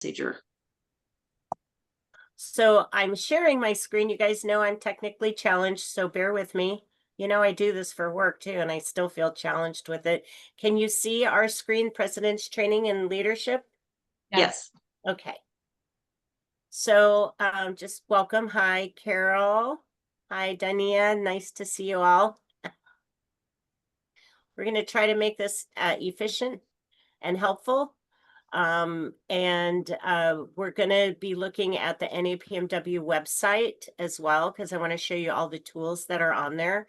procedure. So I'm sharing my screen. You guys know I'm technically challenged, so bear with me. You know, I do this for work too, and I still feel challenged with it. Can you see our screen, President's Training and Leadership? Yes. Okay. So just welcome. Hi, Carol. Hi, Dania. Nice to see you all. We're going to try to make this efficient and helpful. We're going to be looking at the NAPMW website as well, because I want to show you all the tools that are on there,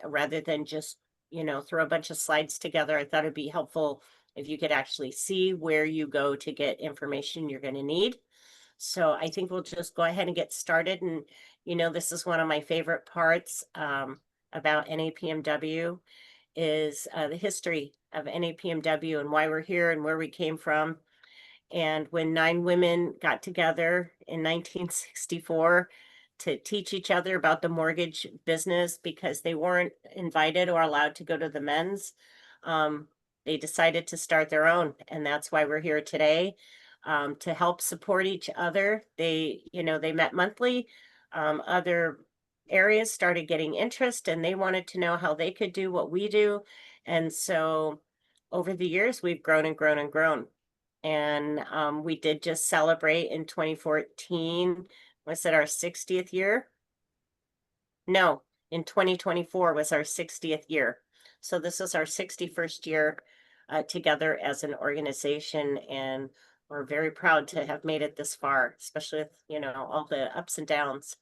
rather than just, throw a bunch of slides together. I thought it'd be helpful if you could actually see where you go to get information you're going to need. So I think we'll just go ahead and get started. And, this is one of my favorite parts about NAPMW is the history of NAPMW and why we're here and where we came from. And when 9 women got together in 1964 to teach each other about the mortgage business because they weren't invited or allowed to go to the men's, they decided to start their own. And that's why we're here today, to help support each other. They met monthly. Other areas started getting interest and they wanted to know how they could do what we do. And so over the years, we've grown and grown and grown. And we did just celebrate in 2014. Was it our 60th year? No, in 2024 was our 60th year. So this is our 61st year together as an organization. And we're very proud to have made it this far, especially with, all the ups and downs.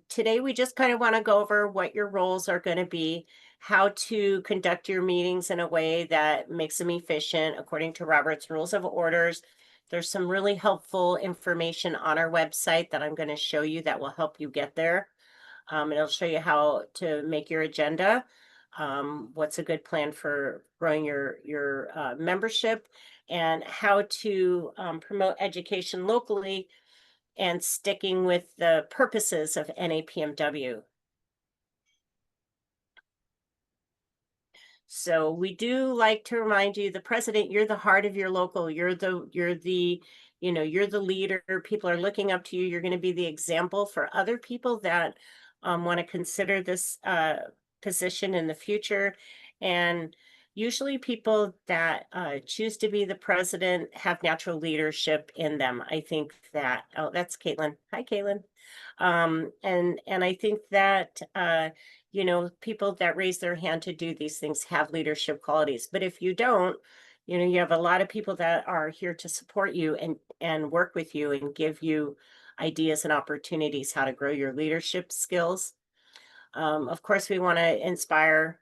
Today, we just kind of want to go over what your roles are going to be, how to conduct your meetings in a way that makes them efficient according to Robert's Rules of Orders. There's some really helpful information on our website that I'm going to show you that will help you get there. It'll show you how to make your agenda, what's a good plan for growing your membership, and how to promote education locally and sticking with the purposes of NAPMW. So we do like to remind you, the president, you're the heart of your local, you're the leader. People are looking up to you. You're going to be the example for other people that want to consider this position in the future. And usually people that choose to be the president have natural leadership in them. I think that, oh, that's Caitlin. Hi, Caitlin. And I think that, people that raise their hand to do these things have leadership qualities. But if you don't, you have a lot of people that are here to support you and work with you and give you ideas and opportunities how to grow your leadership skills. Of course, we want to inspire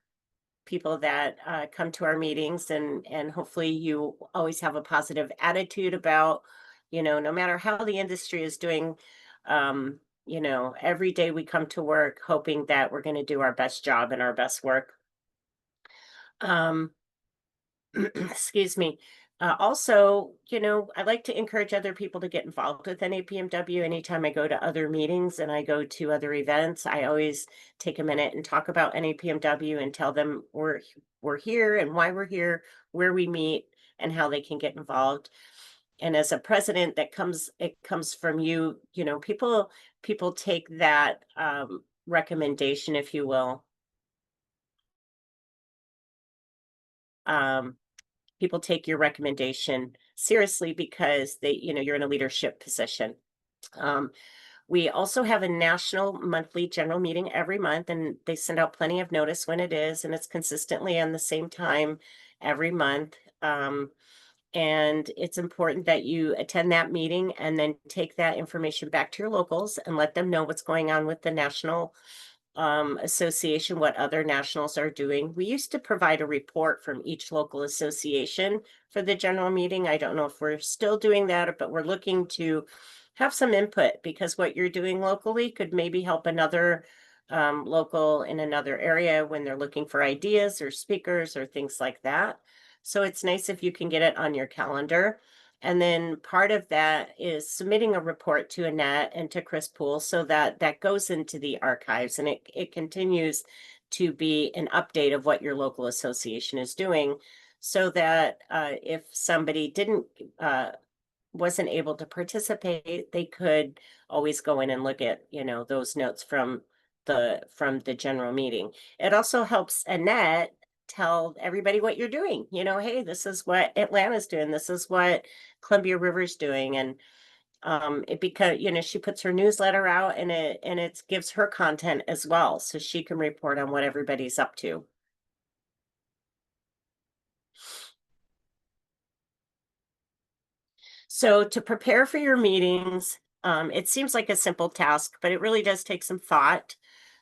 people that come to our meetings, and hopefully you always have a positive attitude about, no matter how the industry is doing, every day we come to work hoping that we're going to do our best job and our best work. Excuse me. Also, I like to encourage other people to get involved with NAPMW. Anytime I go to other meetings and I go to other events, I always take a minute and talk about NAPMW and tell them we're here and why we're here, where we meet, and how they can get involved. And as a president, it comes from you. People take that recommendation, if you will. People take your recommendation seriously because you're in a leadership position. We also have a national monthly general meeting every month, and they send out plenty of notice when it is, and it's consistently on the same time every month. And it's important that you attend that meeting and then take that information back to your locals and let them know what's going on with the national association, what other nationals are doing. We used to provide a report from each local association for the general meeting. I don't know if we're still doing that, but we're looking to have some input because what you're doing locally could maybe help another local in another area when they're looking for ideas or speakers or things like that. So it's nice if you can get it on your calendar. And then part of that is submitting a report to Annette and to Chris Poole so that that goes into the archives and it continues to be an update of what your local association is doing so that if somebody didn't wasn't able to participate, they could always go in and look at, those notes from the general meeting. It also helps Annette tell everybody what you're doing. Hey, this is what Atlanta's doing. This is what Columbia River's doing. And it because she puts her newsletter out, and it gives her content as well, so she can report on what everybody's up to. So to prepare for your meetings, it seems like a simple task, but it really does take some thought.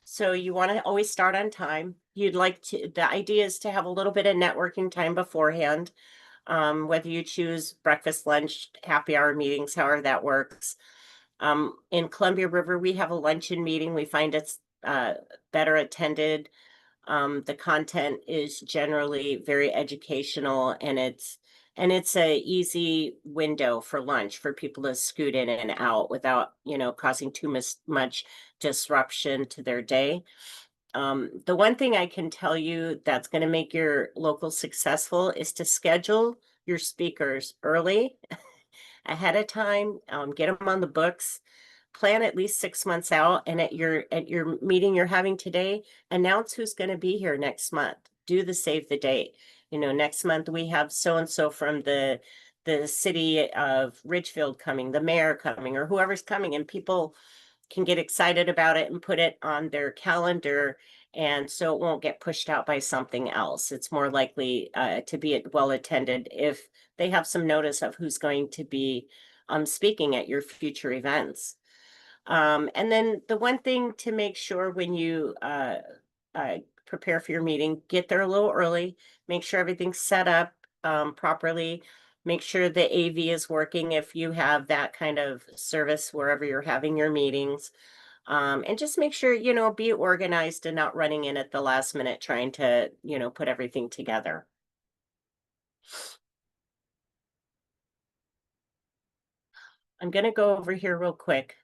So you want to always start on time. The idea is to have a little bit of networking time beforehand, whether you choose breakfast, lunch, happy hour meetings, however that works. In Columbia River, we have a luncheon meeting. We find it's better attended. The content is generally very educational, and it's a easy window for lunch for people to scoot in and out without, causing too much disruption to their day. The one thing I can tell you that's going to make your local successful is to schedule your speakers early, ahead of time, get them on the books, plan at least 6 months out, and at your meeting you're having today, announce who's going to be here next month. Do the save the date. Next month we have so and so from the city of Ridgefield coming, the mayor coming, or whoever's coming, and people can get excited about it and put it on their calendar, and so it won't get pushed out by something else. It's more likely to be well attended if they have some notice of who's going to be speaking at your future events. And then the one thing to make sure when you prepare for your meeting, get there a little early, make sure everything's set up properly, make sure the AV is working if you have that kind of service wherever you're having your meetings. And just make sure, be organized and not running in at the last minute trying to, put everything together. I'm going to go over here real quick.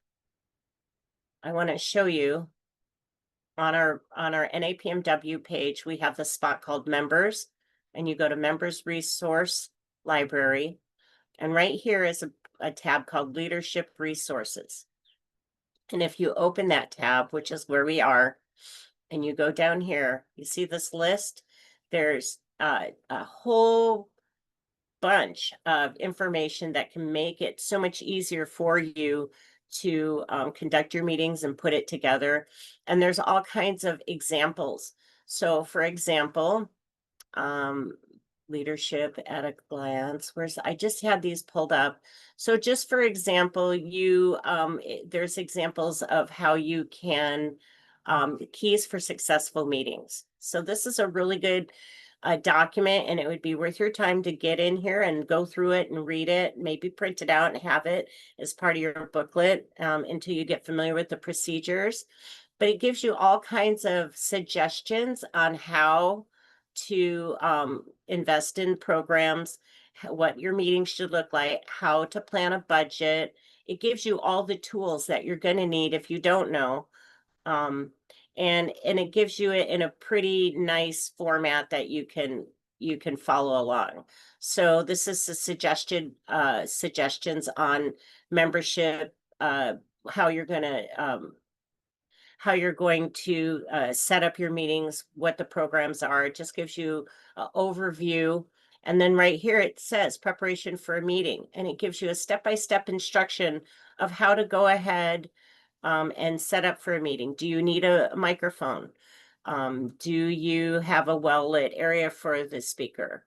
I want to show you on our NAPMW page, we have the spot called members, and you go to members resource library. And right here is a tab called leadership resources. And if you open that tab, which is where we are, and you go down here, you see this list, there's a whole bunch of information that can make it so much easier for you to conduct your meetings and put it together. And there's all kinds of examples. So for example, um, leadership at a glance, I just had these pulled up. So just for example, there's examples of how you can keys for successful meetings. So this is a really good document, and it would be worth your time to get in here and go through it and read it, maybe print it out and have it as part of your booklet until you get familiar with the procedures. But it gives you all kinds of suggestions on how to invest in programs, what your meetings should look like, how to plan a budget. It gives you all the tools that you're going to need if you don't know. And it gives you it in a pretty nice format that you can follow along. So this is the suggestions on membership, how you're going to set up your meetings, what the programs are. It just gives you an overview. And then right here, it says preparation for a meeting, and it gives you a step-by-step instruction of how to go ahead and set up for a meeting. Do you need a microphone? Do you have a well-lit area for the speaker?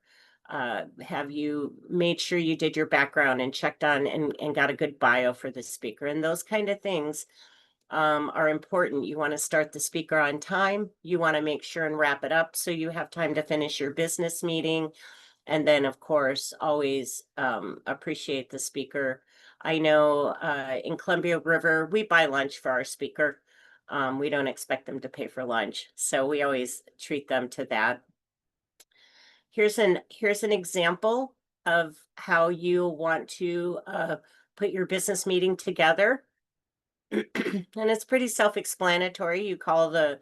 Have you made sure you did your background and checked on and got a good bio for the speaker? And those kind of things are important. You want to start the speaker on time. You want to make sure and wrap it up so you have time to finish your business meeting. And then, of course, always appreciate the speaker. I know in Columbia River, we buy lunch for our speaker. We don't expect them to pay for lunch, so we always treat them to that. Here's an example of how you want to put your business meeting together. And it's pretty self-explanatory. You call the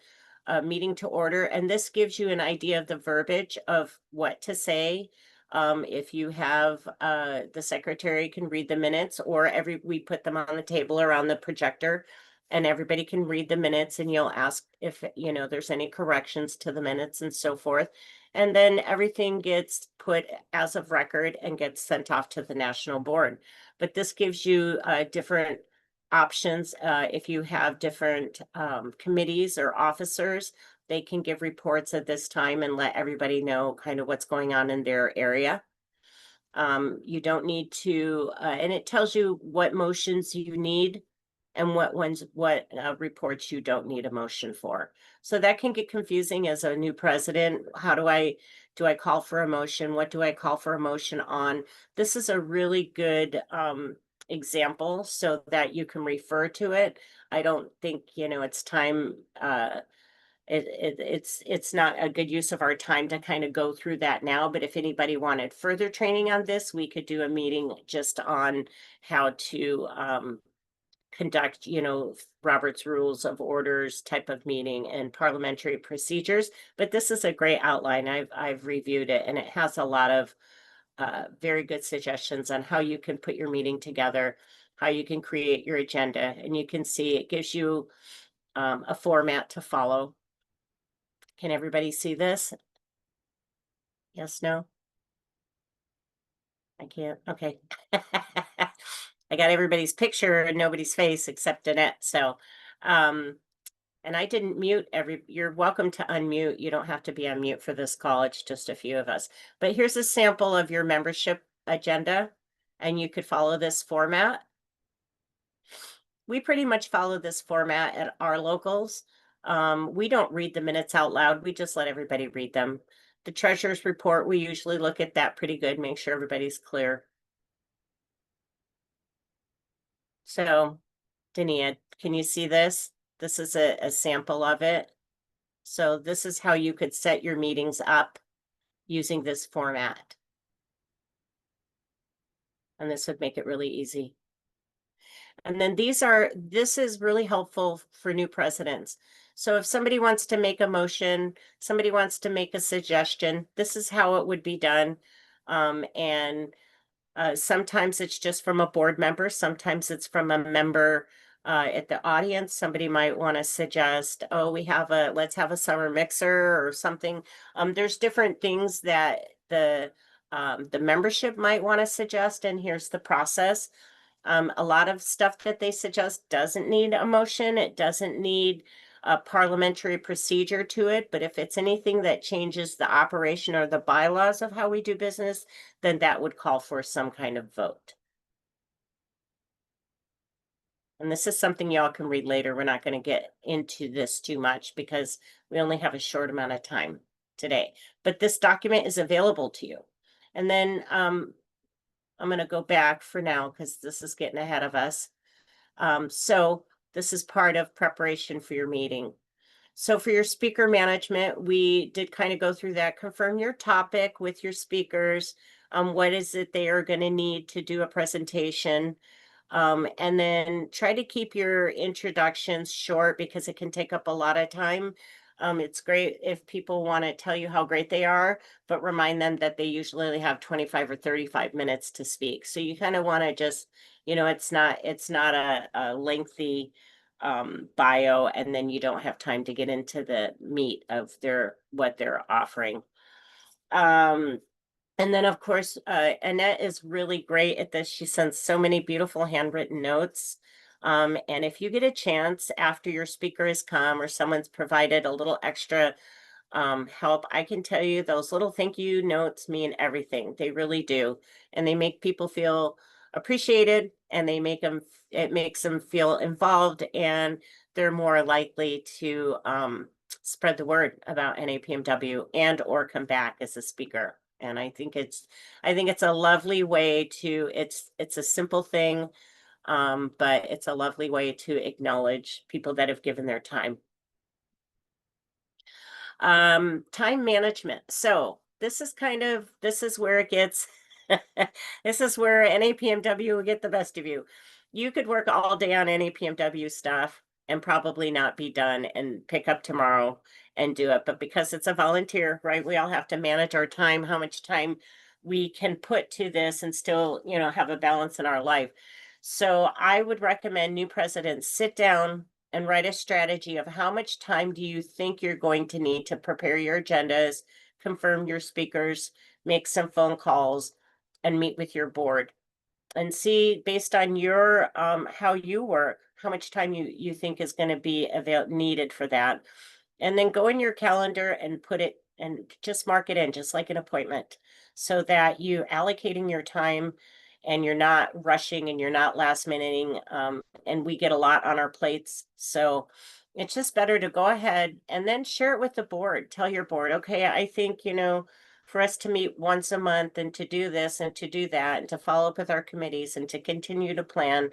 meeting to order, and this gives you an idea of the verbiage of what to say. If you have, the secretary can read the minutes, or we put them on the table or on the projector, and everybody can read the minutes, and you'll ask if, there's any corrections to the minutes and so forth. And then everything gets put as of record and gets sent off to the national board. But this gives you, different options. If you have different, committees or officers, they can give reports at this time and let everybody know kind of what's going on in their area. You don't need to, and it tells you what motions you need and what reports you don't need a motion for. So that can get confusing as a new president. Do I call for a motion? What do I call for a motion on? This is a really good example so that you can refer to it. I don't think, it's time, it's not a good use of our time to kind of go through that now, but if anybody wanted further training on this, we could do a meeting just on how to conduct, Robert's Rules of Orders type of meeting and parliamentary procedures. But this is a great outline. I've reviewed it, and it has a lot of very good suggestions on how you can put your meeting together, how you can create your agenda, and you can see it gives you a format to follow. Can everybody see this? Yes, no? I can't. Okay. I got everybody's picture and nobody's face except Annette. So, and I didn't mute you're welcome to unmute. You don't have to be on mute for this call. It's just a few of us. But here's a sample of your membership agenda, and you could follow this format. We pretty much follow this format at our locals. We don't read the minutes out loud. We just let everybody read them. The treasurer's report, we usually look at that pretty good, make sure everybody's clear. So, Dania, can you see this? This is a sample of it. So this is how you could set your meetings up using this format. And this would make it really easy. And then this is really helpful for new presidents. So if somebody wants to make a motion, somebody wants to make a suggestion, this is how it would be done. And sometimes it's just from a board member, sometimes it's from a member at the audience. Somebody might want to suggest, oh, let's have a summer mixer or something. There's different things that the membership might want to suggest, and here's the process. A lot of stuff that they suggest doesn't need a motion. It doesn't need a parliamentary procedure to it. But if it's anything that changes the operation or the bylaws of how we do business, then that would call for some kind of vote. And this is something y'all can read later. We're not going to get into this too much because we only have a short amount of time today. But this document is available to you. And then I'm going to go back for now because this is getting ahead of us. So this is part of preparation for your meeting. So for your speaker management, we did kind of go through that. Confirm your topic with your speakers. What is it they are going to need to do a presentation? And then try to keep your introductions short because it can take up a lot of time. It's great if people want to tell you how great they are, but remind them that they usually only have 25 or 35 minutes to speak. So you kind of want to just, it's not a lengthy bio, and then you don't have time to get into the meat of what they're offering. And then, of course, Annette is really great at this. She sends so many beautiful handwritten notes. And if you get a chance after your speaker has come or someone's provided a little extra help, I can tell you those little thank you notes mean everything. They really do. And they make people feel appreciated, and it makes them feel involved, and they're more likely to spread the word about NAPMW and or come back as a speaker. And I think it's a lovely way it's a simple thing, but it's a lovely way to acknowledge people that have given their time. Time management. So this is where it gets, this is where NAPMW will get the best of you. You could work all day on NAPMW stuff and probably not be done and pick up tomorrow and do it. But because it's a volunteer, right? We all have to manage our time, how much time we can put to this and still, have a balance in our life. So I would recommend new presidents sit down and write a strategy of how much time do you think you're going to need to prepare your agendas, confirm your speakers, make some phone calls, and meet with your board and see based on your how you work, how much time you think is going to be needed for that. And then go in your calendar and put it and just mark it in just like an appointment so that you allocating your time and you're not rushing and you're not last minuting. And we get a lot on our plates. So it's just better to go ahead and then share it with the board. Tell your board, okay, I think, for us to meet once a month and to do this and to do that and to follow up with our committees and to continue to plan,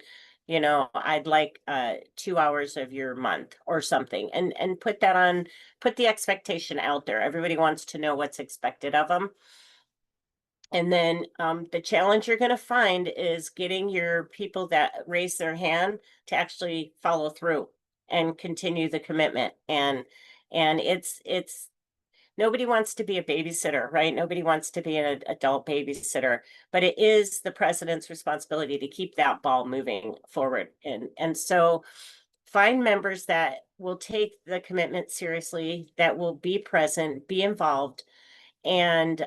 I'd like 2 hours of your month or something and put that on, put the expectation out there. Everybody wants to know what's expected of them. And then the challenge you're going to find is getting your people that raise their hand to actually follow through and continue the commitment. And it's nobody wants to be a babysitter, right? Nobody wants to be an adult babysitter, but it is the president's responsibility to keep that ball moving forward. And so find members that will take the commitment seriously, that will be present, be involved. And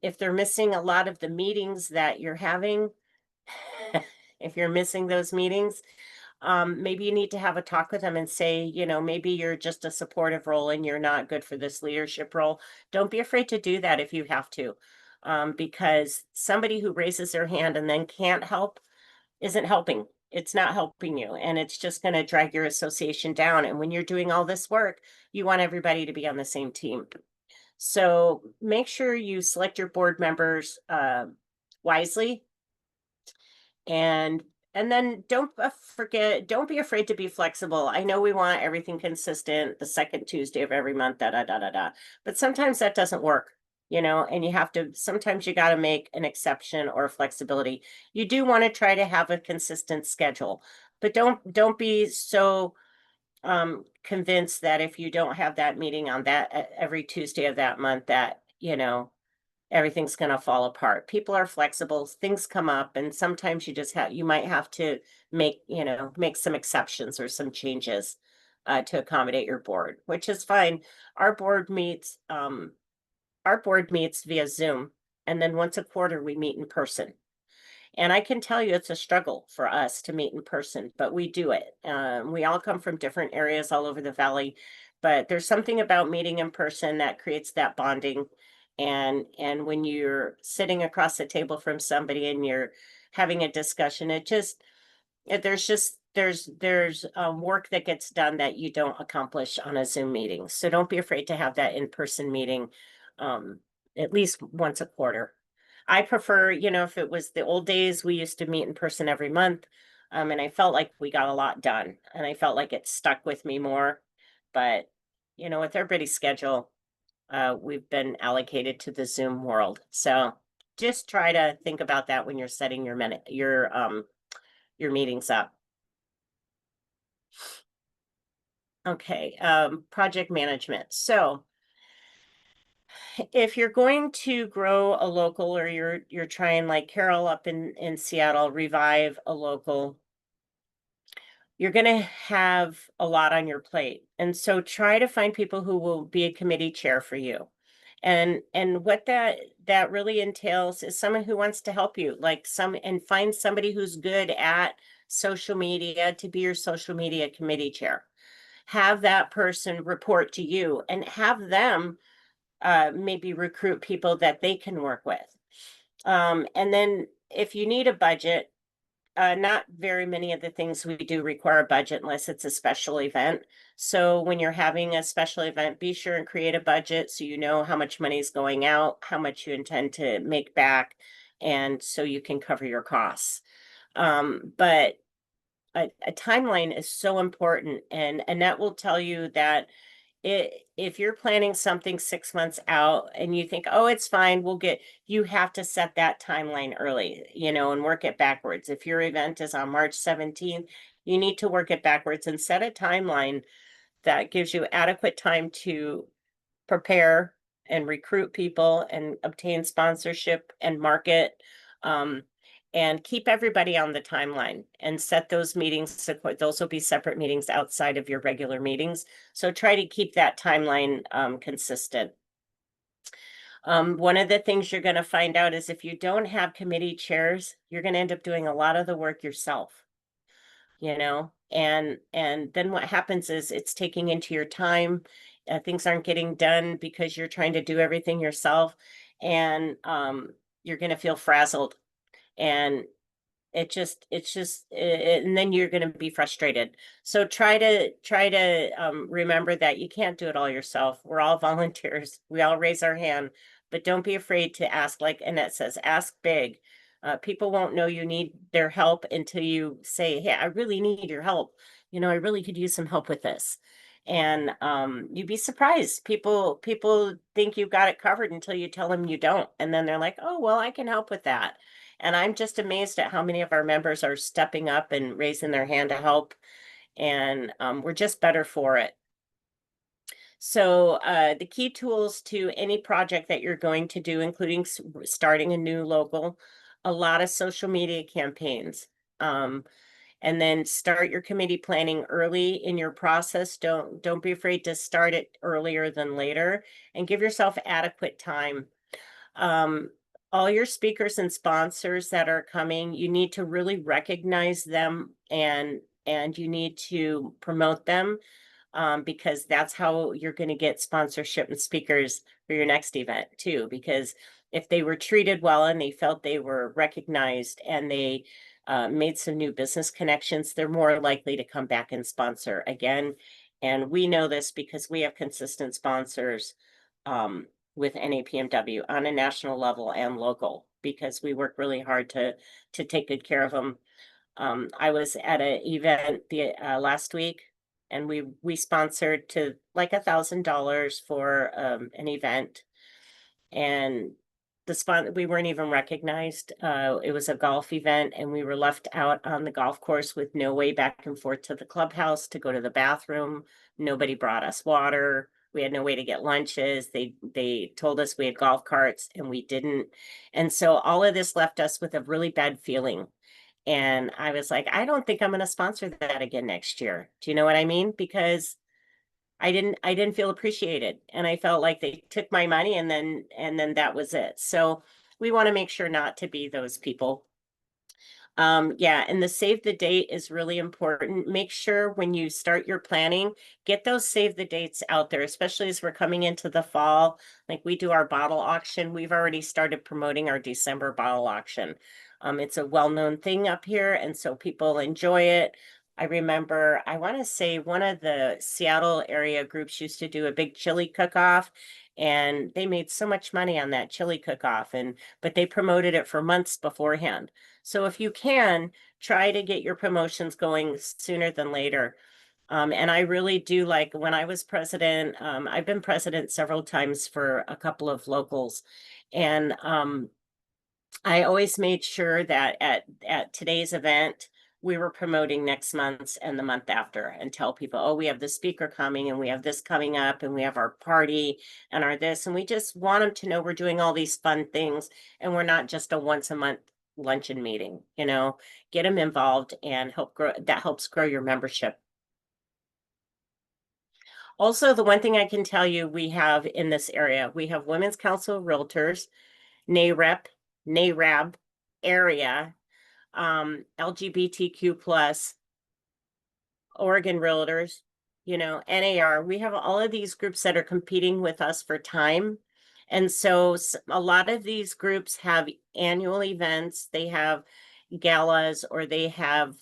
if they're missing a lot of the meetings that you're having, if you're missing those meetings, maybe you need to have a talk with them and say, maybe you're just a supportive role and you're not good for this leadership role. Don't be afraid to do that if you have to, because somebody who raises their hand and then can't help isn't helping. It's not helping you, and it's just going to drag your association down. And when you're doing all this work, you want everybody to be on the same team. So make sure you select your board members wisely, and then don't be afraid to be flexible. I know we want everything consistent, the second Tuesday of every month, da da da da da. But sometimes that doesn't work, and sometimes you got to make an exception or flexibility. You do want to try to have a consistent schedule, but don't be so convinced that if you don't have that meeting on that every Tuesday of that month that, everything's going to fall apart. People are flexible, things come up, and sometimes you might have to make some exceptions or some changes to accommodate your board, which is fine. Our board meets via Zoom, and then once a quarter we meet in person. And I can tell you it's a struggle for us to meet in person, but we do it. We all come from different areas all over the valley, but there's something about meeting in person that creates that bonding. And when you're sitting across the table from somebody and you're having a discussion, there's work that gets done that you don't accomplish on a Zoom meeting. So don't be afraid to have that in-person meeting at least once a quarter. I prefer, if it was the old days, we used to meet in person every month. And I felt like we got a lot done and I felt like it stuck with me more. But, with everybody's schedule, we've been allocated to the Zoom world. So just try to think about that when you're setting your meetings up. Okay, project management. So if you're going to grow a local or you're trying like Carol up in Seattle, revive a local, you're going to have a lot on your plate. And so try to find people who will be a committee chair for you. And what that really entails is someone who wants to help you, and find somebody who's good at social media to be your social media committee chair. Have that person report to you and have them maybe recruit people that they can work with. And then if you need a budget, not very many of the things we do require a budget unless it's a special event. So when you're having a special event, be sure and create a budget so you know how much money is going out, how much you intend to make back, and so you can cover your costs. But a timeline is so important, and Annette will tell you that if you're planning something 6 months out and you think, oh, it's fine, you have to set that timeline early, and work it backwards. If your event is on March 17th, you need to work it backwards and set a timeline that gives you adequate time to prepare and recruit people and obtain sponsorship and market. Um, and keep everybody on the timeline and set those meetings. Those will be separate meetings outside of your regular meetings. So try to keep that timeline consistent. One of the things you're going to find out is if you don't have committee chairs, you're going to end up doing a lot of the work yourself, and then what happens is it's taking into your time. Things aren't getting done because you're trying to do everything yourself, and you're going to feel frazzled, and and then you're going to be frustrated. So try to remember that you can't do it all yourself. We're all volunteers. We all raise our hand, but don't be afraid to ask. Like Annette says, ask big. People won't know you need their help until you say, hey, I really need your help. I really could use some help with this. And you'd be surprised. People think you've got it covered until you tell them you don't. And then they're like, oh, well, I can help with that. And I'm just amazed at how many of our members are stepping up and raising their hand to help. And we're just better for it. So the key tools to any project that you're going to do, including starting a new local, a lot of social media campaigns. And then start your committee planning early in your process. Don't be afraid to start it earlier than later, and give yourself adequate time. All your speakers and sponsors that are coming, you need to really recognize them, and you need to promote them, because that's how you're going to get sponsorship and speakers for your next event too. Because if they were treated well and they felt they were recognized and they made some new business connections, they're more likely to come back and sponsor again. And we know this because we have consistent sponsors with NAPMW on a national level and local, because we work really hard to take good care of them. I was at an event last week, and we sponsored to like $1,000 for an event, and we weren't even recognized. It was a golf event, and we were left out on the golf course with no way back and forth to the clubhouse to go to the bathroom. Nobody brought us water. We had no way to get lunches. They told us we had golf carts, and we didn't. And so all of this left us with a really bad feeling. And I was like, I don't think I'm going to sponsor that again next year. Do you know what I mean? Because I didn't feel appreciated, and I felt like they took my money, and then that was it. So we want to make sure not to be those people. Yeah, and the save the date is really important. Make sure when you start your planning, get those save the dates out there, especially as we're coming into the fall. Like we do our bottle auction. We've already started promoting our December bottle auction. It's a well-known thing up here, and so people enjoy it. I remember, I want to say one of the Seattle area groups used to do a big chili cook-off, and they made so much money on that chili cook-off, but they promoted it for months beforehand. So if you can, try to get your promotions going sooner than later. And I really do like when I was president, I've been president several times for a couple of locals. And I always made sure that at today's event, we were promoting next month's and the month after, and tell people, oh, we have the speaker coming, and we have this coming up, and we have our party and our this. And we just want them to know we're doing all these fun things, and we're not just a once a month luncheon meeting. Get them involved and that helps grow your membership. Also, the one thing I can tell you we have in this area, we have Women's Council of Realtors, NAREP area, LGBTQ plus, Oregon Realtors, NAR. We have all of these groups that are competing with us for time. And so a lot of these groups have annual events. They have galas, or they have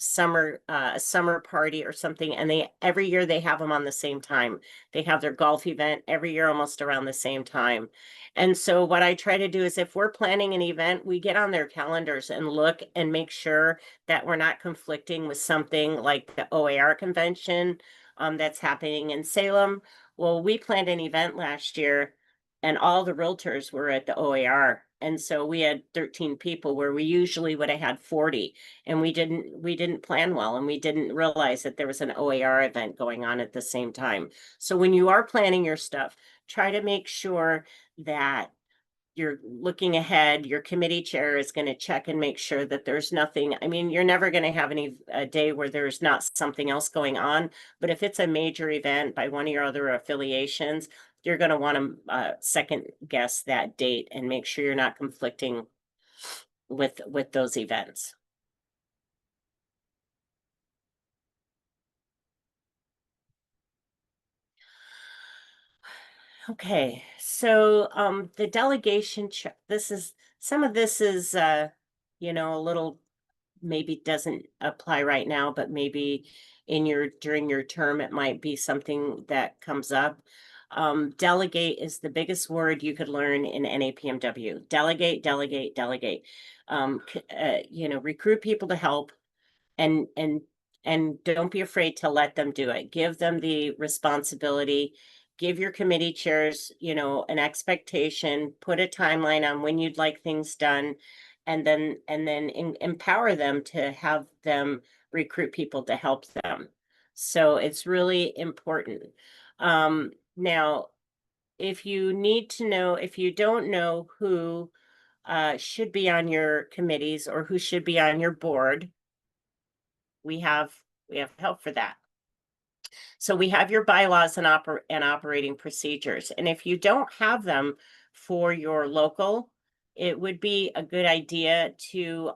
a summer party or something, and every year they have them on the same time. They have their golf event every year almost around the same time. And so what I try to do is, if we're planning an event, we get on their calendars and look and make sure that we're not conflicting with something like the OAR convention, that's happening in Salem. Well, we planned an event last year and all the realtors were at the OAR. And so we had 13 people where we usually would have had 40, and we didn't plan well, and we didn't realize that there was an OAR event going on at the same time. So when you are planning your stuff, try to make sure that you're looking ahead. Your committee chair is going to check and make sure that there's nothing. I mean, you're never going to have a day where there's not something else going on. But if it's a major event by one of your other affiliations, you're going to want to second guess that date and make sure you're not conflicting with those events. Okay, so the delegation this is some of this is a little maybe doesn't apply right now, but maybe in your during your term it might be something that comes up. Delegate is the biggest word you could learn in NAPMW. Delegate, delegate, delegate. Recruit people to help, and don't be afraid to let them do it. Give them the responsibility. Give your committee chairs, an expectation, put a timeline on when you'd like things done, and then empower them to have them recruit people to help them. So it's really important. Now, if you don't know who should be on your committees or who should be on your board, we have help for that. So we have your bylaws and operating procedures. And if you don't have them for your local, it would be a good idea to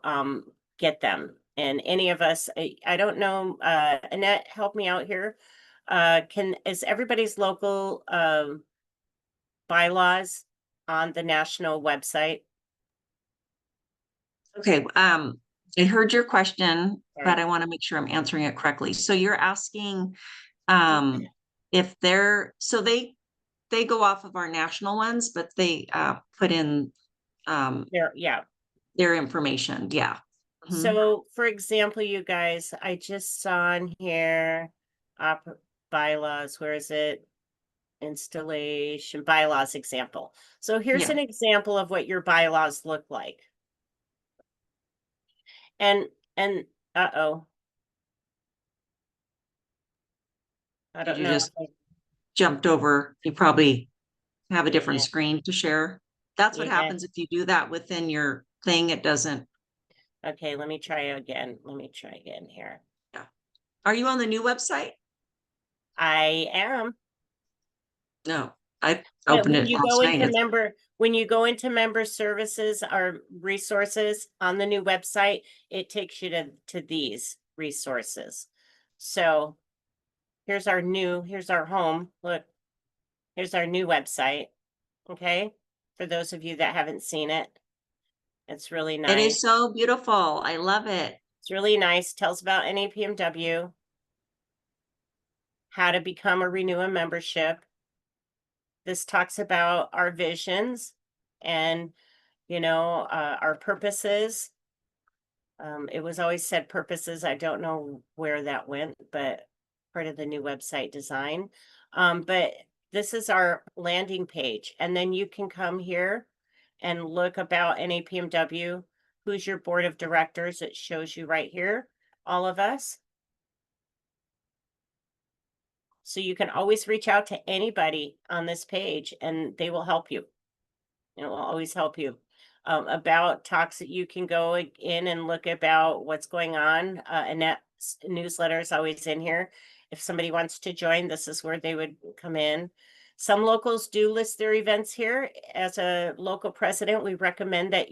get them. And any of us, I don't know, Annette, help me out here. Is everybody's local bylaws on the national website? Okay, I heard your question, but Sorry. I want to make sure I'm answering it correctly. So you're asking if they go off of our national ones, but they put in Yeah. their information. Yeah. Mhm. So, for example, you guys, I just saw on here, op bylaws, where is it? Installation bylaws example. So here's Yeah. an example of what your bylaws look like. And uh-oh, I Did don't you know. just jumped over? You probably have a different Yeah, screen to share. That's what yeah. happens if you do that within your thing. It doesn't. Okay, let me try again. Let me try again here. Yeah. Are you on the new website? I am. No, I But opened it last night. when you go into member services or resources on the new website, it takes you to these resources. So here's our home. Look, here's our new website. Okay. For those of you that haven't seen it, it's really It nice. is so beautiful. I love it. It's really nice. Tells about NAPMW, how to become a Renew a membership. This talks about our visions and, our purposes. It was always said purposes. I don't know where that went, but part of the new website design. But this is our landing page. And then you can come here and look about NAPMW. Who's your board of directors? It shows you right here, all of us. So you can always reach out to anybody on this page and they will help you. It will always help you. About talks that you can go in and look about what's going on. Annette's newsletter is always in here. If somebody wants to join, this is where they would come in. Some locals do list their events here. As a local president, we recommend that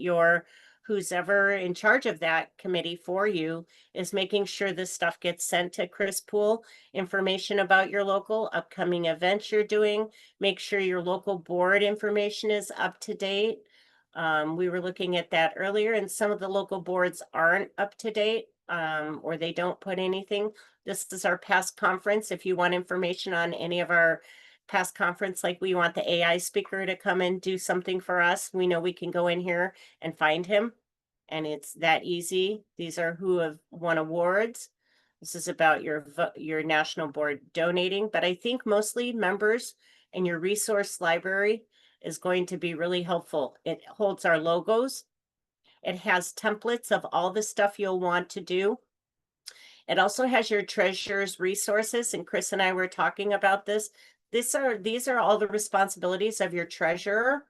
who's ever in charge of that committee for you is making sure this stuff gets sent to Chris Poole, information about your local upcoming events you're doing. Make sure your local board information is up to date. We were looking at that earlier, and some of the local boards aren't up to date, or they don't put anything. This is our past conference. If you want information on any of our past conference, like we want the AI speaker to come and do something for us, we know we can go in here and find him. And it's that easy. These are who have won awards. This is about your national board donating, but I think mostly members and your resource library is going to be really helpful. It holds our logos. It has templates of all the stuff you'll want to do. It also has your treasurer's resources, and Chris and I were talking about this. These are all the responsibilities of your treasurer,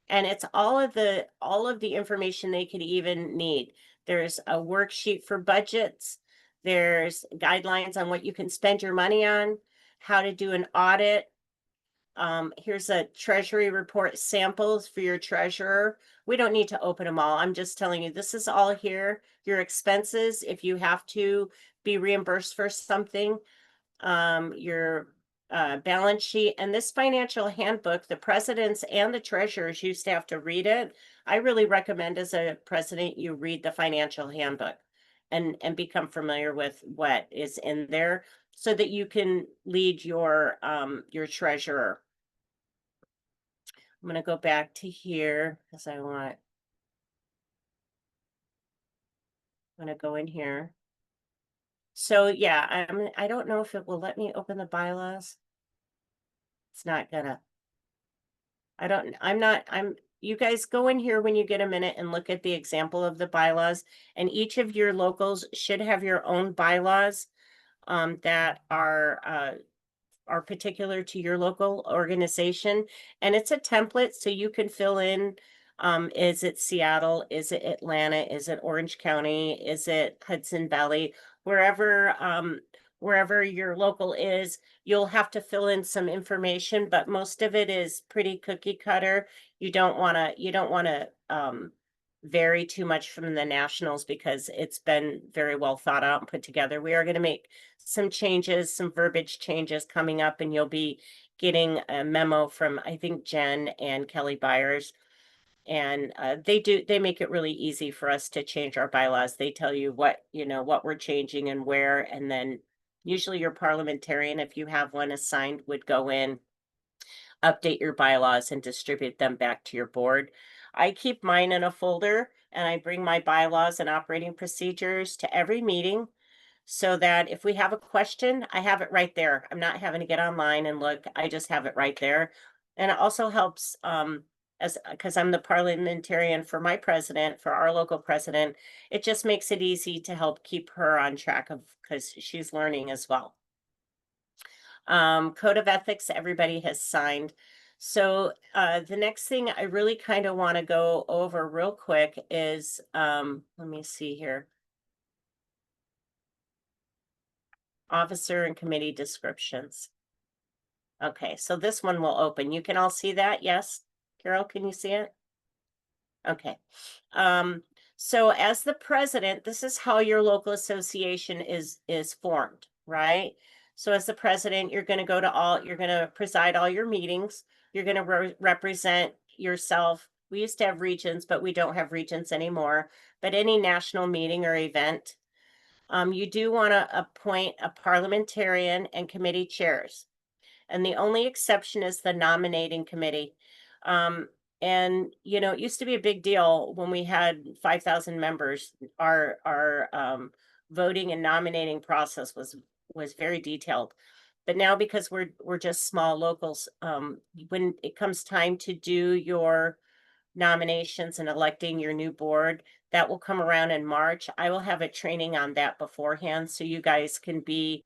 and it's all of the information they could even need. There's a worksheet for budgets. There's guidelines on what you can spend your money on, how to do an audit. Here's a treasury report samples for your treasurer. We don't need to open them all. I'm just telling you, this is all here. Your expenses, if you have to be reimbursed for something, your balance sheet, and this financial handbook, the presidents and the treasurers used to have to read it. I really recommend as a president, you read the financial handbook and become familiar with what is in there so that you can lead your treasurer. I'm going to go back to here because I'm going to go in here. So yeah, I don't know if it will let me open the bylaws. It's not gonna. You guys go in here when you get a minute and look at the example of the bylaws, and each of your locals should have your own bylaws that are particular to your local organization. And it's a template so you can fill in, is it Seattle? Is it Atlanta? Is it Orange County? Is it Hudson Valley? Wherever your local is, you'll have to fill in some information, but most of it is pretty cookie cutter. You don't want to vary too much from the nationals because it's been very well thought out and put together. We are going to make some changes, some verbiage changes coming up, and you'll be getting a memo from, I think, Jen and Kelly Byers. And they make it really easy for us to change our bylaws. They tell you what we're changing and where, and then usually your parliamentarian, if you have one assigned, would go in, update your bylaws, and distribute them back to your board. I keep mine in a folder, and I bring my bylaws and operating procedures to every meeting so that if we have a question, I have it right there. I'm not having to get online and look. I just have it right there. And it also helps because I'm the parliamentarian for my president, for our local president, it just makes it easy to help keep her on track of because she's learning as well. Code of ethics, everybody has signed. So the next thing I really kind of want to go over real quick is, let me see here. Officer and committee descriptions. Okay, so this one will open. You can all see that? Yes? Carol, can you see it? Okay. So as the president, this is how your local association is formed, right? So as the president, you're going to preside all your meetings. You're going to represent yourself. We used to have regions, but we don't have regions anymore. But any national meeting or event, you do want to appoint a parliamentarian and committee chairs. And the only exception is the nominating committee. And it used to be a big deal when we had 5,000 members. Our voting and nominating process was very detailed. But now because we're just small locals, when it comes time to do your nominations and electing your new board, that will come around in March. I will have a training on that beforehand so you guys can be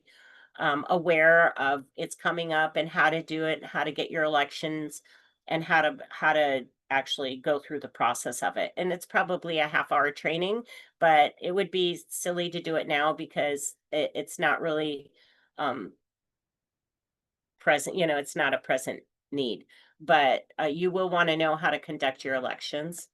aware of it's coming up and how to do it, how to get your elections, and how to actually go through the process of it. And it's probably a half-hour training, but it would be silly to do it now because it's not really present. It's not a present need. But you will want to know how to conduct your elections.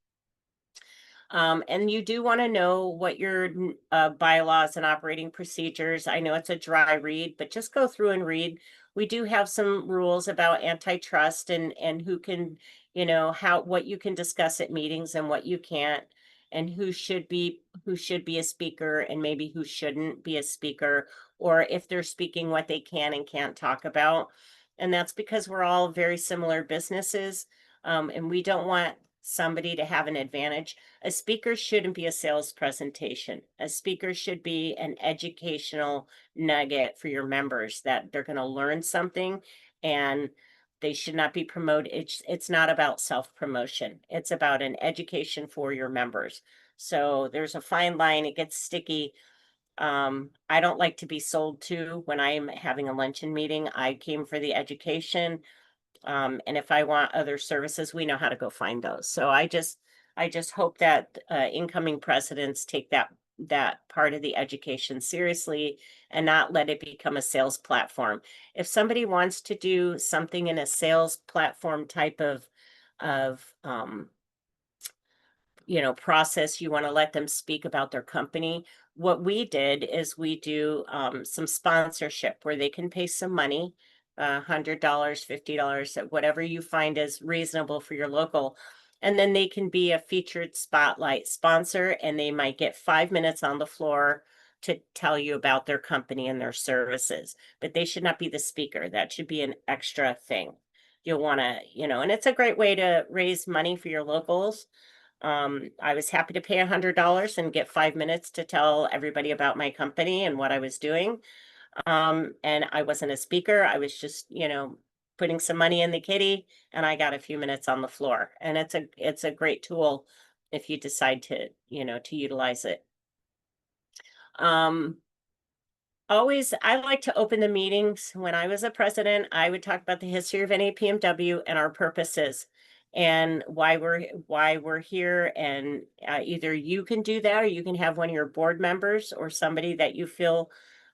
And you do want to know what your bylaws and operating procedures. I know it's a dry read, but just go through and read. We do have some rules about antitrust and who can, what you can discuss at meetings and what you can't, and who should be a speaker and maybe who shouldn't be a speaker, or if they're speaking, what they can and can't talk about. And that's because we're all very similar businesses, and we don't want somebody to have an advantage. A speaker shouldn't be a sales presentation. A speaker should be an educational nugget for your members that they're going to learn something, and they should not be promoted. It's not about self-promotion. It's about an education for your members. So there's a fine line. It gets sticky. I don't like to be sold to when I'm having a luncheon meeting. I came for the education. And if I want other services, we know how to go find those. So I just hope that incoming presidents take that part of the education seriously and not let it become a sales platform. If somebody wants to do something in a sales platform type of process, you want to let them speak about their company. What we did is we do some sponsorship where they can pay some money, $100, $50, whatever you find is reasonable for your local. And then they can be a featured spotlight sponsor, and they might get 5 minutes on the floor to tell you about their company and their services. But they should not be the speaker. That should be an extra thing. You'll want to, and it's a great way to raise money for your locals. I was happy to pay $100 and get 5 minutes to tell everybody about my company and what I was doing. And I wasn't a speaker. I was just, putting some money in the kitty, and I got a few minutes on the floor. And it's a great tool if you decide to utilize it. Um, Always, I like to open the meetings. When I was a president, I would talk about the history of NAPMW and our purposes and why we're here. And either you can do that, or you can have one of your board members or somebody that you feel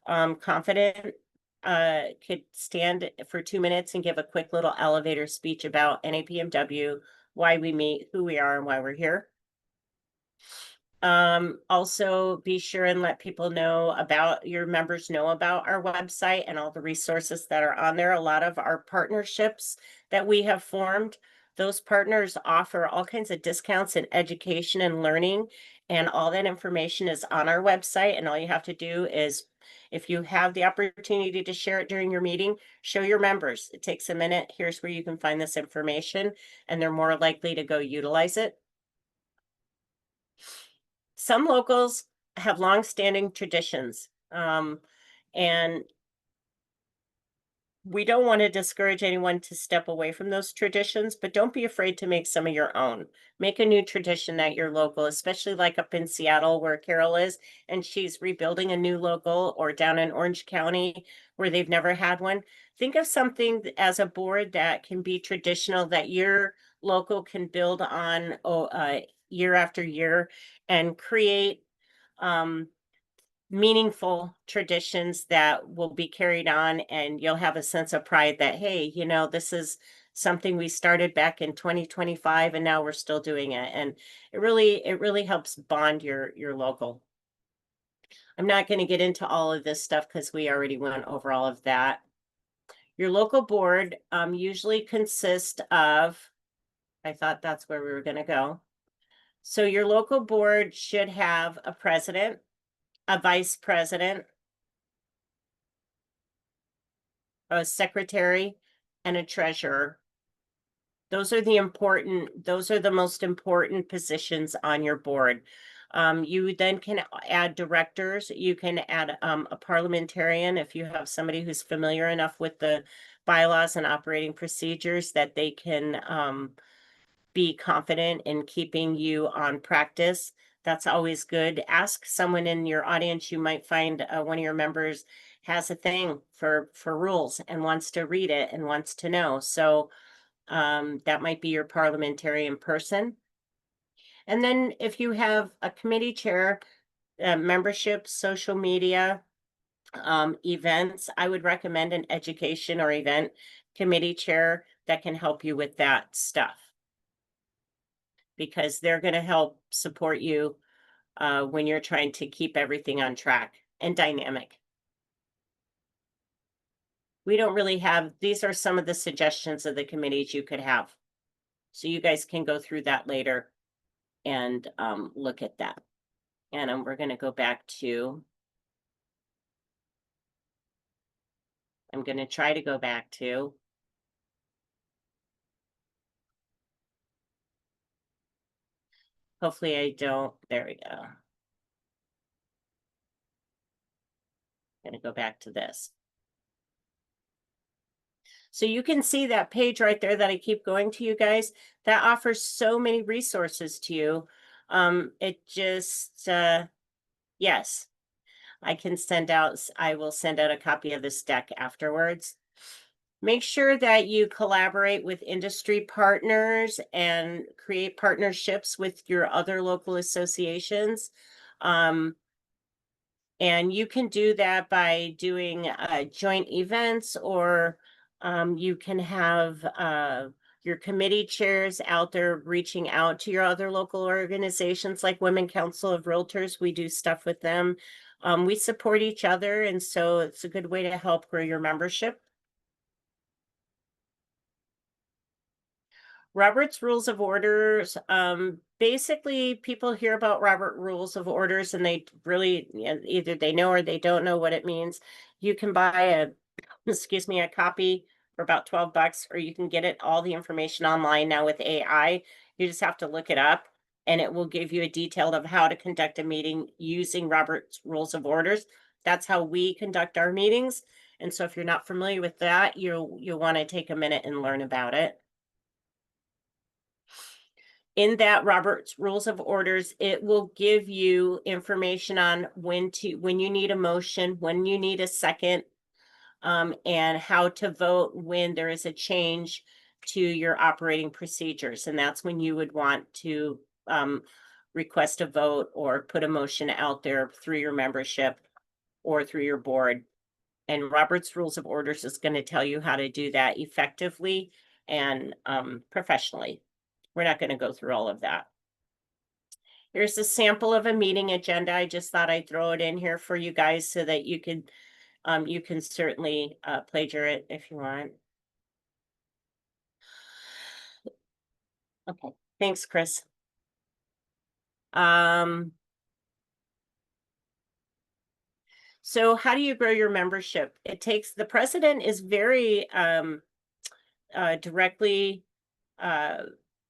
confident could stand for 2 minutes and give a quick little elevator speech about NAPMW, why we meet, who we are, and why we're here. Also be sure and let people know about your members know about our website and all the resources that are on there. A lot of our partnerships that we have formed, those partners offer all kinds of discounts in education and learning, and all that information is on our website. And all you have to do is, if you have the opportunity to share it during your meeting, show your members. It takes a minute. Here's where you can find this information, and they're more likely to go utilize it. Some locals have long-standing traditions, and we don't want to discourage anyone to step away from those traditions, but don't be afraid to make some of your own. Make a new tradition at your local, especially like up in Seattle where Carol is, and she's rebuilding a new local, or down in Orange County where they've never had one. Think of something as a board that can be traditional, that your local can build on year after year, and create um, meaningful traditions that will be carried on, and you'll have a sense of pride that, hey, this is something we started back in 2025 and now we're still doing it. And it really helps bond your local. I'm not going to get into all of this stuff because we already went over all of that. Your local board usually consists of, I thought that's where we were going to go. So your local board should have a president, a vice president, a secretary, and a treasurer. Those are the most important positions on your board. You then can add directors. You can add a parliamentarian if you have somebody who's familiar enough with the bylaws and operating procedures that they can be confident in keeping you on practice. That's always good. Ask someone in your audience. You might find one of your members has a thing for rules and wants to read it and wants to know. So that might be your parliamentarian person. And then if you have a committee chair, membership, social media, events, I would recommend an education or event committee chair that can help you with that stuff, because they're going to help support you when you're trying to keep everything on track and dynamic. We don't really have, these are some of the suggestions of the committees you could have. So you guys can go through that later and look at that. And we're going to go back to, I'm going to try to go back to Hopefully I don't, there we go. Gonna go back to this. So you can see that page right there that I keep going to you guys. That offers so many resources to you. It just, yes, I will send out a copy of this deck afterwards. Make sure that you collaborate with industry partners and create partnerships with your other local associations. And you can do that by doing joint events, or you can have your committee chairs out there reaching out to your other local organizations like Women Council of Realtors. We do stuff with them. We support each other, and so it's a good way to help grow your membership. Robert's Rules of Orders. Basically, people hear about Robert Rules of Orders and they really either they know or they don't know what it means. You can buy a, excuse me, a copy for about $12, or you can get it all the information online now with AI. You just have to look it up and it will give you a detail of how to conduct a meeting using Robert's Rules of Orders. That's how we conduct our meetings. And so if you're not familiar with that, you'll want to take a minute and learn about it. In that Robert's Rules of Orders, it will give you information on when you need a motion, when you need a second, and how to vote when there is a change to your operating procedures. And that's when you would want to request a vote or put a motion out there through your membership or through your board. And Robert's Rules of Orders is going to tell you how to do that effectively and professionally. We're not going to go through all of that. Here's a sample of a meeting agenda. I just thought I'd throw it in here for you guys so that you can certainly plagiarize it if you want. Okay, thanks, Chris. So how do you grow your membership? The president is very directly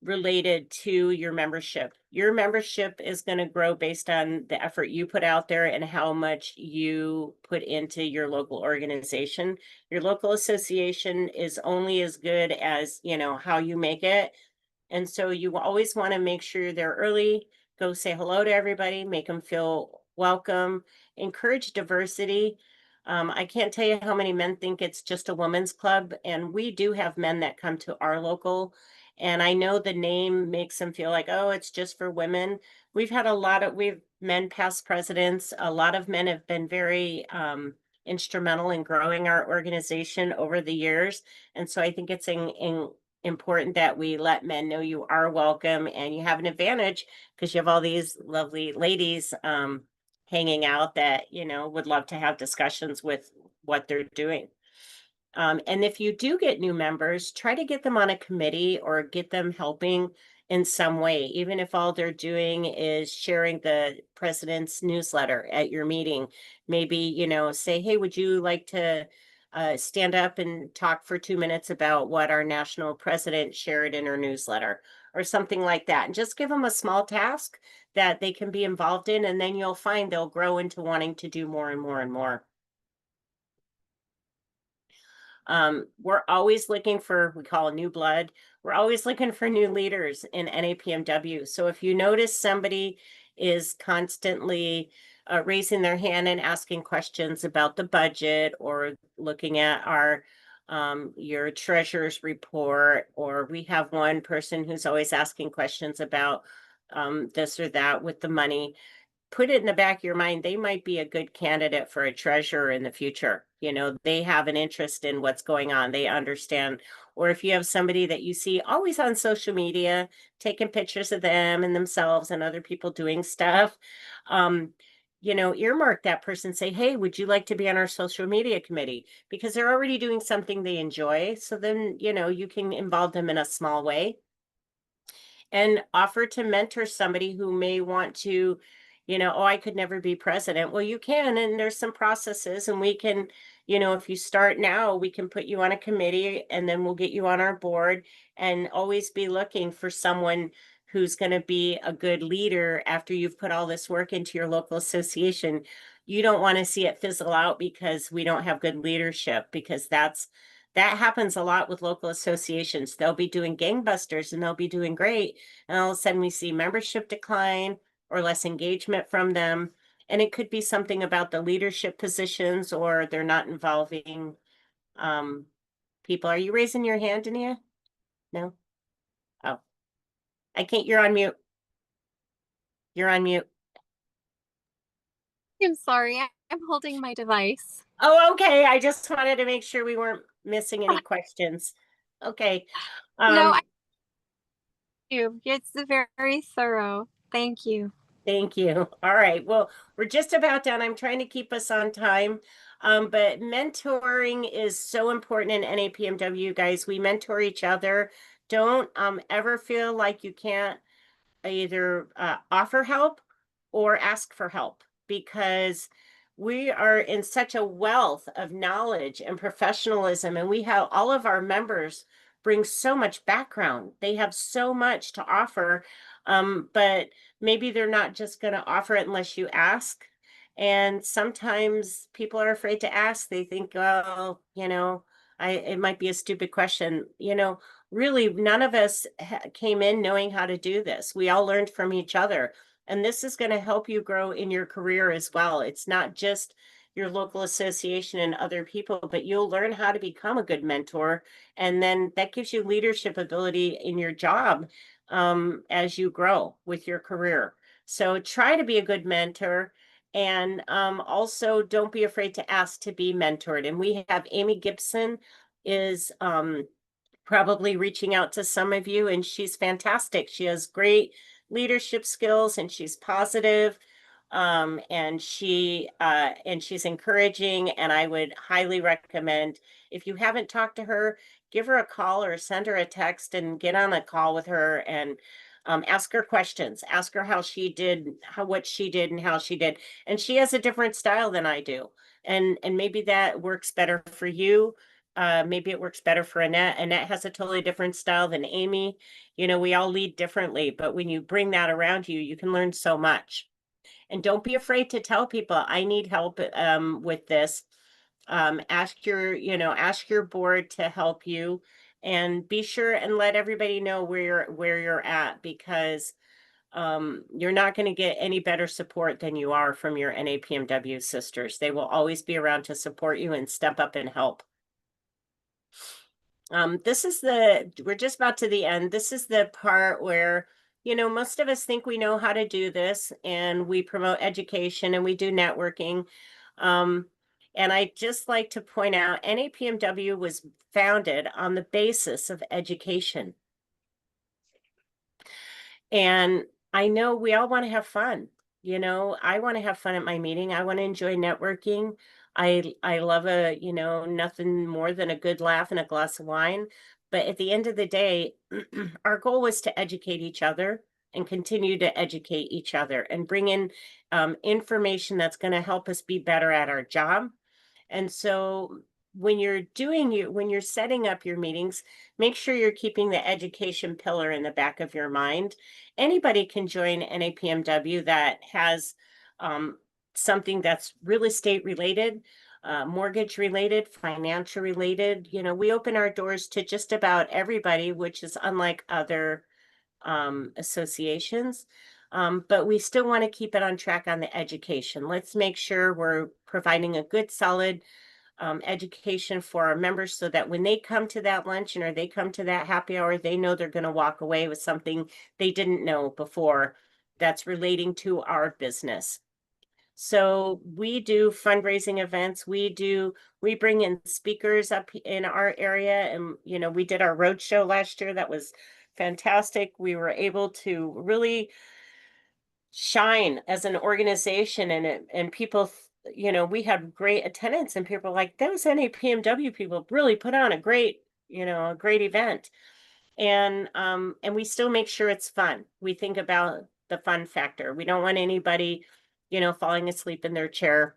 related to your membership. Your membership is going to grow based on the effort you put out there and how much you put into your local organization. Your local association is only as good as, how you make it. And so you always want to make sure you're there early, go say hello to everybody, make them feel welcome, encourage diversity. I can't tell you how many men think it's just a women's club, and we do have men that come to our local. And I know the name makes them feel like, oh, it's just for women. We've men past presidents. A lot of men have been very instrumental in growing our organization over the years. And so I think it's important that we let men know you are welcome and you have an advantage because you have all these lovely ladies hanging out that, would love to have discussions with what they're doing. And if you do get new members, try to get them on a committee or get them helping in some way, even if all they're doing is sharing the president's newsletter at your meeting. Maybe, say, hey, would you like to stand up and talk for 2 minutes about what our national president shared in her newsletter or something like that? And just give them a small task that they can be involved in, and then you'll find they'll grow into wanting to do more and more and more. We're always looking for, we call new blood. We're always looking for new leaders in NAPMW. So if you notice somebody is constantly raising their hand and asking questions about the budget or looking at your treasurer's report, or we have one person who's always asking questions about this or that with the money, put it in the back of your mind, they might be a good candidate for a treasurer in the future. They have an interest in what's going on. They understand. Or if you have somebody that you see always on social media, taking pictures of them and themselves and other people doing stuff, earmark that person, say, hey, would you like to be on our social media committee? Because they're already doing something they enjoy. So then, you can involve them in a small way. And offer to mentor somebody who may want to, oh, I could never be president. Well, you can, and there's some processes, and we can, if you start now, we can put you on a committee and then we'll get you on our board, and always be looking for someone who's going to be a good leader after you've put all this work into your local association. You don't want to see it fizzle out because we don't have good leadership, because that happens a lot with local associations. They'll be doing gangbusters and they'll be doing great, and all of a sudden we see membership decline or less engagement from them. And it could be something about the leadership positions, or they're not involving people. Are you raising your hand, Dania? No? Oh, I can't. You're on mute. You're on mute. I'm sorry, I'm holding my device. Oh, okay. I just wanted to make sure we weren't missing any questions. Okay. No, Um, I do. It's very thorough. Thank you. Thank you. All right. Well, we're just about done. I'm trying to keep us on time. But mentoring is so important in NAPMW, guys. We mentor each other. Don't ever feel like you can't either offer help or ask for help, because we are in such a wealth of knowledge and professionalism, and we have all of our members bring so much background. They have so much to offer, but maybe they're not just going to offer it unless you ask. And sometimes people are afraid to ask. They think, well, it might be a stupid question. Really, none of us came in knowing how to do this. We all learned from each other. And this is going to help you grow in your career as well. It's not just your local association and other people, but you'll learn how to become a good mentor. And then that gives you leadership ability in your job as you grow with your career. So try to be a good mentor. And also don't be afraid to ask to be mentored. And we have Amy Gibson is probably reaching out to some of you, and she's fantastic. She has great leadership skills, and she's positive, and she's encouraging. And I would highly recommend, if you haven't talked to her, give her a call or send her a text and get on a call with her, and ask her questions. Ask her what she did and how she did. And she has a different style than I do, and maybe that works better for you. Maybe it works better for Annette. Annette has a totally different style than Amy. We all lead differently, but when you bring that around you, you can learn so much. And don't be afraid to tell people, I need help with this. Ask your board to help you, and be sure and let everybody know where you're at, because you're not going to get any better support than you are from your NAPMW sisters. They will always be around to support you and step up and help. We're just about to the end. This is the part where, most of us think we know how to do this, and we promote education and we do networking. And I just like to point out, NAPMW was founded on the basis of education. And I know we all want to have fun. I want to have fun at my meeting. I want to enjoy networking. I love nothing more than a good laugh and a glass of wine. But at the end of the day, our goal was to educate each other and continue to educate each other and bring in information that's going to help us be better at our job. And so when you're setting up your meetings, make sure you're keeping the education pillar in the back of your mind. Anybody can join NAPMW that has something that's real estate related, mortgage related, financial related. We open our doors to just about everybody, which is unlike other associations. But we still want to keep it on track on the education. Let's make sure we're providing a good, solid education for our members, so that when they come to that luncheon or they come to that happy hour, they know they're going to walk away with something they didn't know before that's relating to our business. So we do fundraising events. We bring in speakers up in our area, and we did our road show last year. That was fantastic. We were able to really shine as an organization, and people, we had great attendance, and people were like, those NAPMW people really put on a great event. And we still make sure it's fun. We think about the fun factor. We don't want anybody, falling asleep in their chair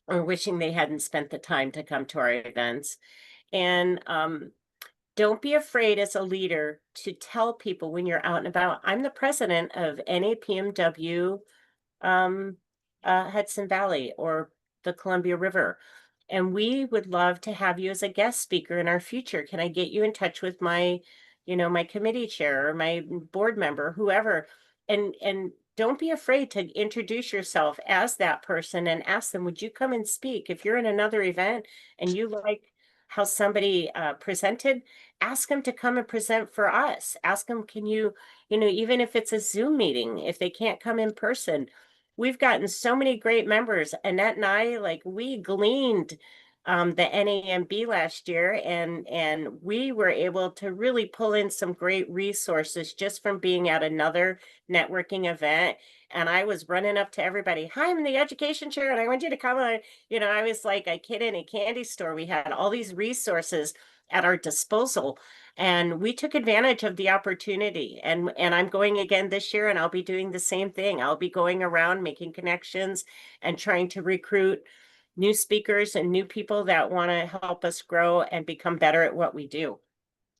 or wishing they hadn't spent the time to come to our events. And don't be afraid as a leader to tell people when you're out and about. I'm the president of NAPMW Hudson Valley or the Columbia River. And we would love to have you as a guest speaker in our future. Can I get you in touch with my, my committee chair or my board member, whoever? And don't be afraid to introduce yourself as that person and ask them, would you come and speak? If you're in another event and you like how somebody presented, ask them to come and present for us. Ask them, can you, even if it's a Zoom meeting, if they can't come in person, we've gotten so many great members. Annette and I, like, we gleaned the NAMB last year, and we were able to really pull in some great resources just from being at another networking event. And I was running up to everybody, hi, I'm in the education chair, and I want you to come on. I was like a kid in a candy store. We had all these resources at our disposal, and we took advantage of the opportunity. And I'm going again this year, and I'll be doing the same thing. I'll be going around making connections and trying to recruit new speakers and new people that want to help us grow and become better at what we do.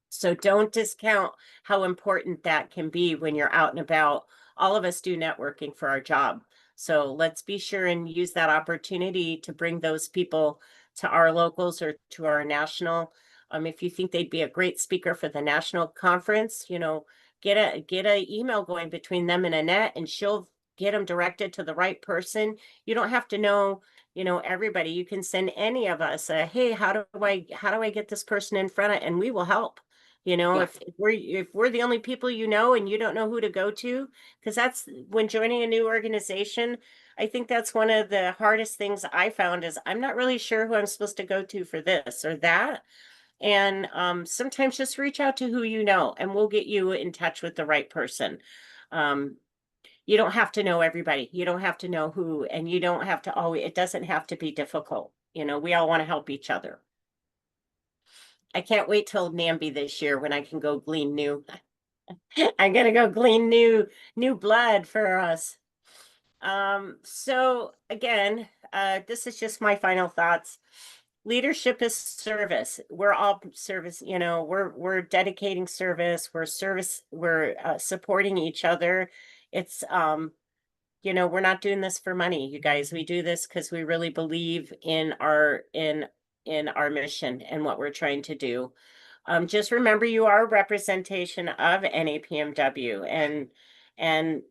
So don't discount how important that can be when you're out and about. All of us do networking for our job. So let's be sure and use that opportunity to bring those people to our locals or to our national. If you think they'd be a great speaker for the national conference, get a email going between them and Annette, and she'll get them directed to the right person. You don't have to know everybody. You can send any of us a, hey, how do I get this person in front of, and we will help. Yeah. If we're the only people and you don't know who to go to, because that's when joining a new organization, I think that's one of the hardest things I found is I'm not really sure who I'm supposed to go to for this or that. And sometimes just reach out to who you know, and we'll get you in touch with the right person. You don't have to know everybody. You don't have to know who, and you don't have to always, it doesn't have to be difficult. We all want to help each other. I can't wait till NAMBY this year when I can go glean new. I'm gonna go glean new blood for us. So again, this is just my final thoughts. Leadership is service. We're all service, we're dedicating service, we're supporting each other. It's we're not doing this for money, you guys. We do this because we really believe in our mission and what we're trying to do. Just remember, you are a representation of NAPMW, and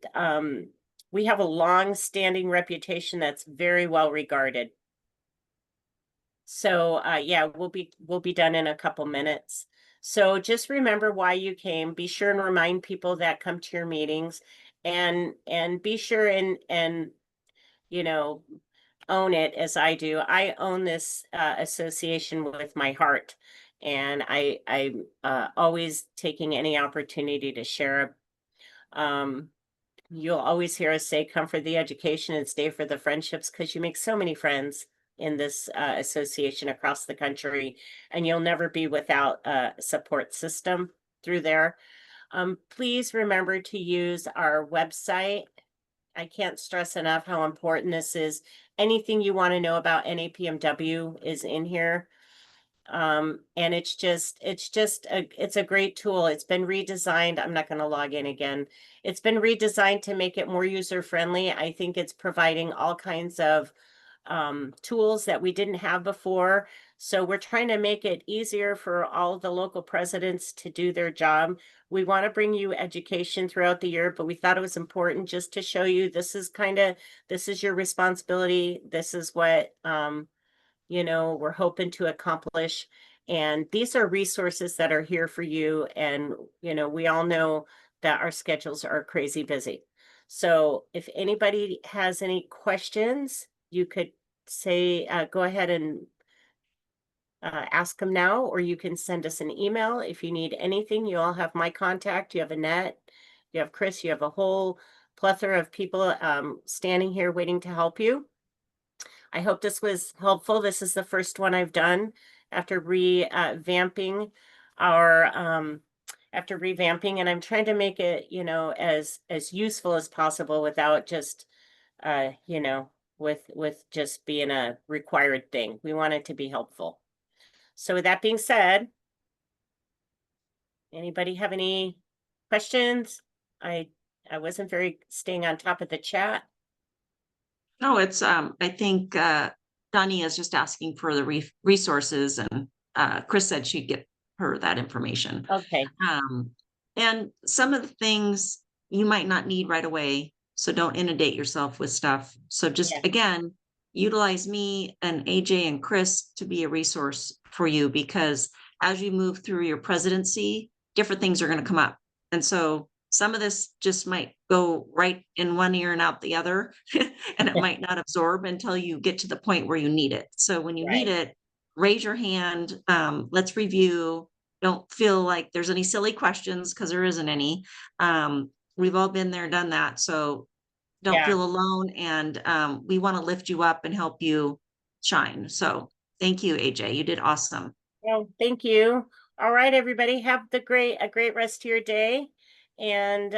we have a long-standing reputation that's very well regarded. So yeah, we'll be done in a couple minutes. So just remember why you came. Be sure and remind people that come to your meetings, and be sure and own it as I do. I own this association with my heart, and I'm always taking any opportunity to share. You'll always hear us say, come for the education and stay for the friendships, because you make so many friends in this association across the country, and you'll never be without a support system through there. Please remember to use our website. I can't stress enough how important this is. Anything you want to know about NAPMW is in here. And it's a great tool. It's been redesigned. I'm not going to log in again. It's been redesigned to make it more user friendly. I think it's providing all kinds of tools that we didn't have before. So we're trying to make it easier for all the local presidents to do their job. We want to bring you education throughout the year, but we thought it was important just to show you this is your responsibility. This is what, we're hoping to accomplish. And these are resources that are here for you. And, we all know that our schedules are crazy busy. So if anybody has any questions, you could say, go ahead and ask them now, or you can send us an email if you need anything. You all have my contact. You have Annette, you have Chris, you have a whole plethora of people standing here waiting to help you. I hope this was helpful. This is the first one I've done after revamping and I'm trying to make it, as useful as possible without just, with just being a required thing. We want it to be helpful. So with that being said, Anybody have any questions? I wasn't very staying on top of the chat. No, it's, I think, Donnie is just asking for the resources, and, Chris said she'd get her that information. Okay, And some of the things you might not need right away, so don't inundate yourself with stuff. So just, Yeah. again, utilize me and AJ and Chris to be a resource for you, because as you move through your presidency, different things are gonna come up. And so some of this just might go right in one ear and out the other, and it might not absorb until you get to the point where you need it. So when you need right. it, raise your hand, let's review. Don't feel like there's any silly questions, because there isn't any. We've all been there, done that, so don't Yeah. feel alone, and, we wanna lift you up and help you shine. So thank you, AJ, you did awesome. Well, thank you. All right, everybody, have a great rest of your day. And